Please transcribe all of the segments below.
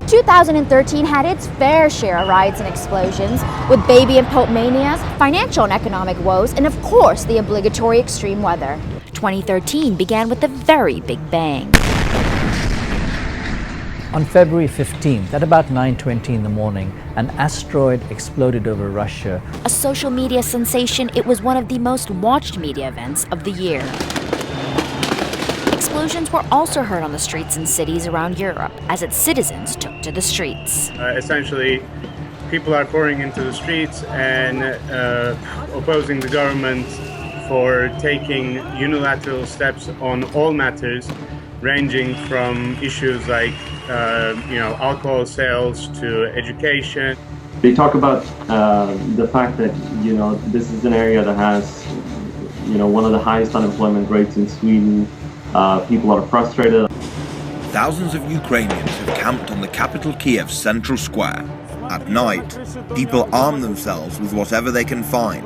2013 had its fair share of riots and explosions, with baby and pope manias, financial and economic woes, and of course the obligatory extreme weather. 2013 began with a very big bang. On February 15th, at about 9:20 in the morning, an asteroid exploded over Russia. A social media sensation, it was one of the most watched media events of the year. Explosions were also heard on the streets in cities around Europe as its citizens took to the streets. Essentially, people are pouring into the streets and opposing the government for taking unilateral steps on all matters, ranging from issues like alcohol sales to education. They talk about the fact that this is an area that has one of the highest unemployment rates in Sweden. People are frustrated. Thousands of Ukrainians have camped on the capital Kiev's central square. At night, people arm themselves with whatever they can find,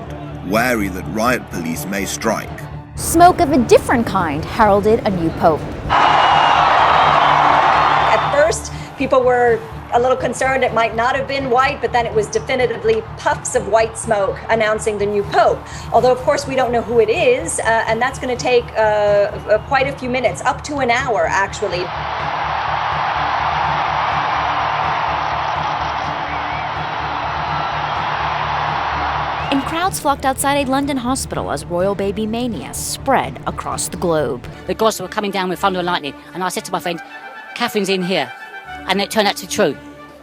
wary that riot police may strike. Smoke of a different kind heralded a new pope. At first, people were a little concerned it might not have been white, but then it was definitively puffs of white smoke announcing the new pope. Although, of course, we don't know who it is, and that's going to take quite a few minutes, up to an hour, actually. And crowds flocked outside a London hospital as royal baby mania spread across the globe. The gods were coming down with thunder and lightning, and I said to my friend, Catherine's in here. And it turned out to be true.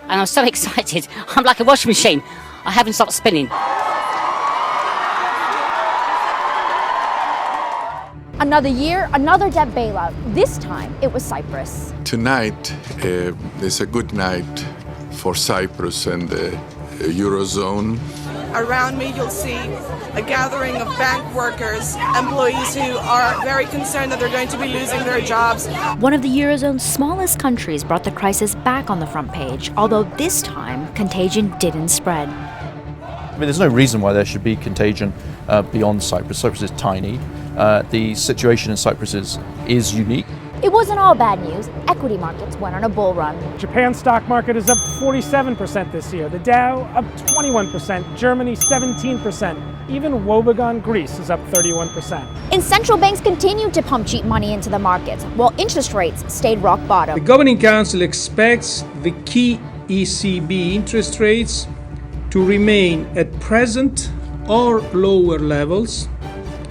And I was so excited. I'm like a washing machine. I haven't stopped spinning. Another year, another debt bailout. This time, it was Cyprus. Tonight is a good night for Cyprus and the Eurozone. Around me, you'll see a gathering of bank workers, employees who are very concerned that they're going to be losing their jobs. One of the Eurozone's smallest countries brought the crisis back on the front page, although this time, contagion didn't spread. I mean, there's no reason why there should be contagion beyond Cyprus. Cyprus is tiny. The situation in Cyprus is unique. It wasn't all bad news. Equity markets went on a bull run. Japan's stock market is up 47% this year. The Dow up 21%. Germany 17%. Even woebegone Greece is up 31%. And central banks continued to pump cheap money into the markets, while interest rates stayed rock bottom. The Governing Council expects the key ECB interest rates to remain at present or lower levels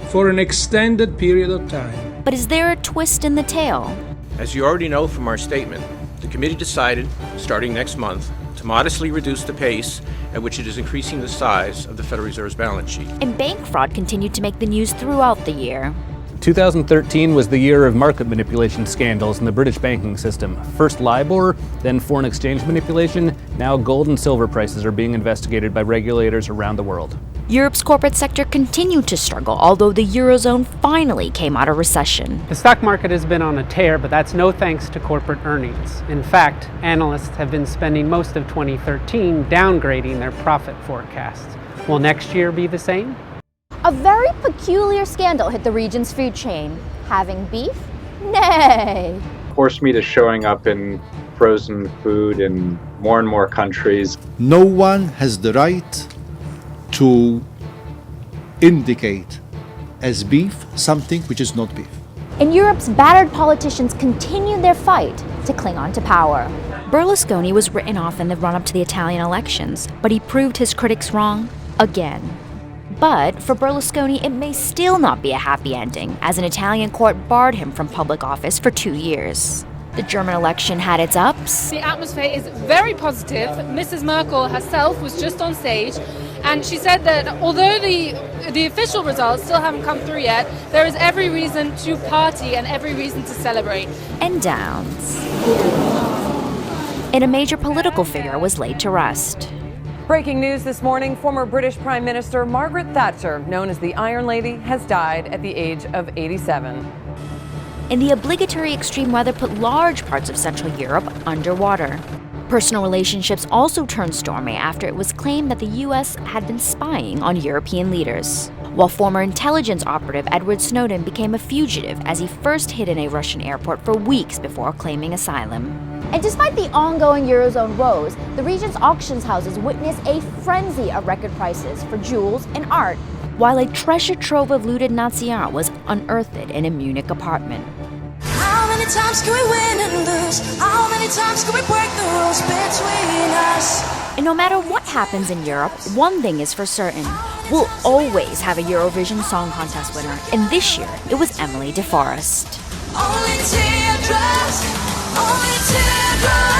for an extended period of time. But is there a twist in the tale? As you already know from our statement, the committee decided, starting next month, to modestly reduce the pace at which it is increasing the size of the Federal Reserve's balance sheet. And bank fraud continued to make the news throughout the year. 2013 was the year of market manipulation scandals in the British banking system. First LIBOR, then foreign exchange manipulation. Now gold and silver prices are being investigated by regulators around the world. Europe's corporate sector continued to struggle, although the Eurozone finally came out of recession. The stock market has been on a tear, but that's no thanks to corporate earnings. In fact, analysts have been spending most of 2013 downgrading their profit forecasts. Will next year be the same? A very peculiar scandal hit the region's food chain. Having beef? Nay. Horse meat is showing up in frozen food in more and more countries. No one has the right to indicate as beef something which is not beef. And Europe's battered politicians continued their fight to cling on to power. Berlusconi was written off in the run-up to the Italian elections, but he proved his critics wrong again. But for Berlusconi, it may still not be a happy ending, as an Italian court barred him from public office for 2 years. The German election had its ups. The atmosphere is very positive. Mrs. Merkel herself was just on stage, and she said that although the official results still haven't come through yet, there is every reason to party and every reason to celebrate. And downs. And a major political figure was laid to rest. Breaking news this morning, former British Prime Minister Margaret Thatcher, known as the Iron Lady, has died at the age of 87. And the obligatory extreme weather put large parts of Central Europe underwater. Personal relationships also turned stormy after it was claimed that the U.S. had been spying on European leaders. while former intelligence operative Edward Snowden became a fugitive as he first hid in a Russian airport for weeks before claiming asylum. And despite the ongoing Eurozone woes, the region's auctions houses witness a frenzy of record prices for jewels and art, while a treasure trove of looted Nazi art was unearthed in a Munich apartment. How many times can we win and lose? How many times can we break the rules between us? And no matter what happens in Europe, one thing is for certain. We'll always have a Eurovision Song Contest winner, and this year it was Emily de Forest. Only teardrops, only teardrops.